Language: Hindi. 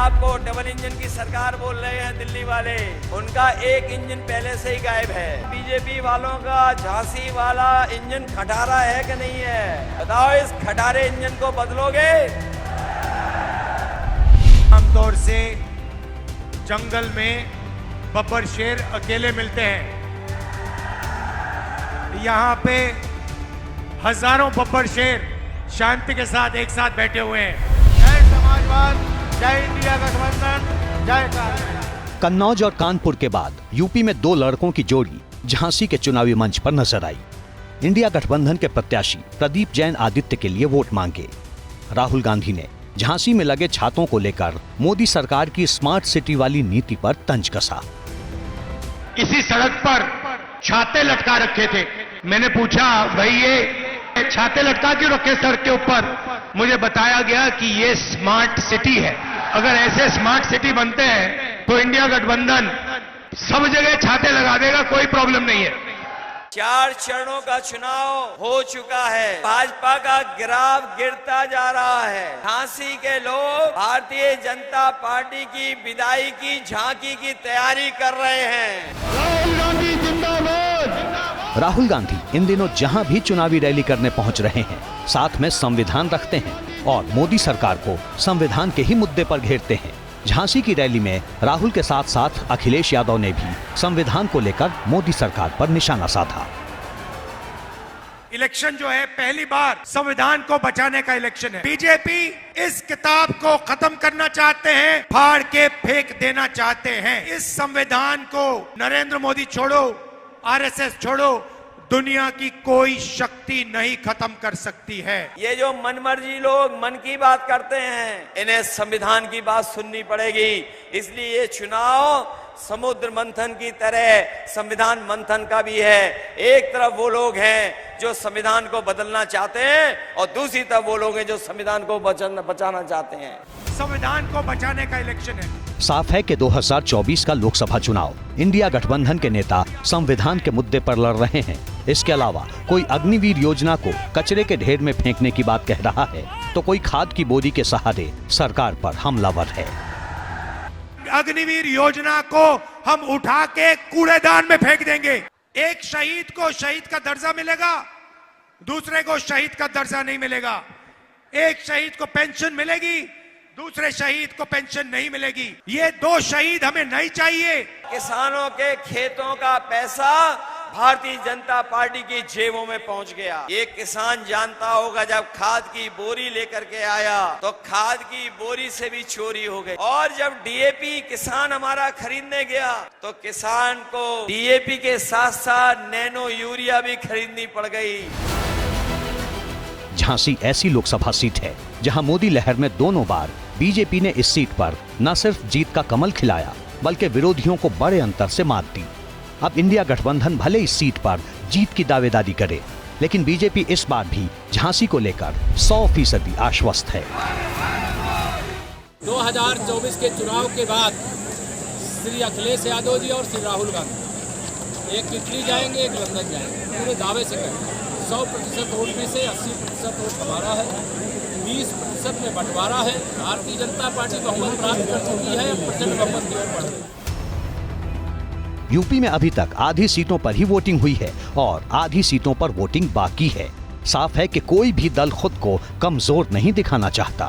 आपको डबल इंजन की सरकार बोल रहे हैं दिल्ली वाले, उनका एक इंजन पहले से ही गायब है। बीजेपी वालों का झांसी वाला इंजन खटारा है कि नहीं है? बताओ, इस खटारे इंजन को बदलोगे? आमतौर से जंगल में बब्बर शेर अकेले मिलते हैं, यहाँ पे हजारों बब्बर शेर शांति के साथ एक साथ बैठे हुए हैं। जय समाजवाद, जय इंडिया गठबंधन, जय कांग्रेस। कन्नौज और कानपुर के बाद यूपी में दो लड़कों की जोड़ी झांसी के चुनावी मंच पर नजर आई। इंडिया गठबंधन के प्रत्याशी प्रदीप जैन आदित्य के लिए वोट मांगे। राहुल गांधी ने झांसी में लगे छातों को लेकर मोदी सरकार की स्मार्ट सिटी वाली नीति पर तंज कसा। इसी सड़क पर छाते लटका रखे थे। मैंने पूछा, भाई ये छाते लटका क्यों रखे सड़क के ऊपर? मुझे बताया गया कि ये स्मार्ट सिटी है। अगर ऐसे स्मार्ट सिटी बनते हैं तो इंडिया गठबंधन सब जगह छाते लगा देगा, कोई प्रॉब्लम नहीं है। 4 चरणों का चुनाव हो चुका है, भाजपा का ग्राफ गिरता जा रहा है। झांसी के लोग भारतीय जनता पार्टी की विदाई की झांकी की तैयारी कर रहे हैं। राहुल गांधी जिंदाबाद। राहुल गांधी इन दिनों जहां भी चुनावी रैली करने पहुंच रहे हैं, साथ में संविधान रखते हैं और मोदी सरकार को संविधान के ही मुद्दे पर घेरते हैं। झांसी की रैली में राहुल के साथ साथ अखिलेश यादव ने भी संविधान को लेकर मोदी सरकार पर निशाना साधा। इलेक्शन जो है पहली बार संविधान को बचाने का इलेक्शन है। बीजेपी इस किताब को खत्म करना चाहते हैं, फाड़ के फेंक देना चाहते हैं। इस संविधान को नरेंद्र मोदी छोड़ो, आरएसएस छोड़ो, दुनिया की कोई शक्ति नहीं खत्म कर सकती है। ये जो मनमर्जी लोग मन की बात करते हैं, इन्हें संविधान की बात सुननी पड़ेगी। इसलिए ये चुनाव समुद्र मंथन की तरह संविधान मंथन का भी है। एक तरफ वो लोग हैं जो संविधान को बदलना चाहते हैं और दूसरी तरफ वो लोग हैं जो संविधान को बचाना चाहते हैं। संविधान को बचाने का इलेक्शन है। साफ है कि 2024 का लोकसभा चुनाव इंडिया गठबंधन के नेता संविधान के मुद्दे पर लड़ रहे हैं। इसके अलावा कोई अग्निवीर योजना को कचरे के ढेर में फेंकने की बात कह रहा है, तो कोई खाद की बोरी के सहारे सरकार पर हमलावर है। अग्निवीर योजना को हम उठा के कूड़ेदान में फेंक देंगे। एक शहीद को शहीद का दर्जा मिलेगा, दूसरे को शहीद का दर्जा नहीं मिलेगा। एक शहीद को पेंशन मिलेगी, दूसरे शहीद को पेंशन नहीं मिलेगी। ये 2 शहीद हमें नहीं चाहिए। किसानों के खेतों का पैसा भारतीय जनता पार्टी की जेबों में पहुंच गया। ये किसान जानता होगा, जब खाद की बोरी लेकर के आया तो खाद की बोरी से भी चोरी हो गई। और जब डीएपी किसान हमारा खरीदने गया तो किसान को डीएपी के साथ साथ नैनो यूरिया भी खरीदनी पड़ गई। झांसी ऐसी लोकसभा सीट है जहां मोदी लहर में दोनों बार बीजेपी ने इस सीट पर न सिर्फ जीत का कमल खिलाया, बल्कि विरोधियों को बड़े अंतर से मात दी। अब इंडिया गठबंधन भले इस सीट पर जीत की दावेदारी करे, लेकिन बीजेपी इस बार भी झांसी को लेकर 100% आश्वस्त है। 2024 के चुनाव के बाद श्री अखिलेश यादव जी और श्री राहुल गांधी एक इटली जाएंगे, एक लंदन जाएंगे, पूरे दावे से करेंगे। 100% वोट में से 80% वोट हमारा है, 20% में बंटवारा है। भारतीय जनता पार्टी बहुमत प्राप्त कर चुकी है, प्रचंड बहुमत की ओर बढ़ रही है। यूपी में अभी तक आधी सीटों पर ही वोटिंग हुई है और आधी सीटों पर वोटिंग बाकी है। साफ है कि कोई भी दल खुद को कमजोर नहीं दिखाना चाहता।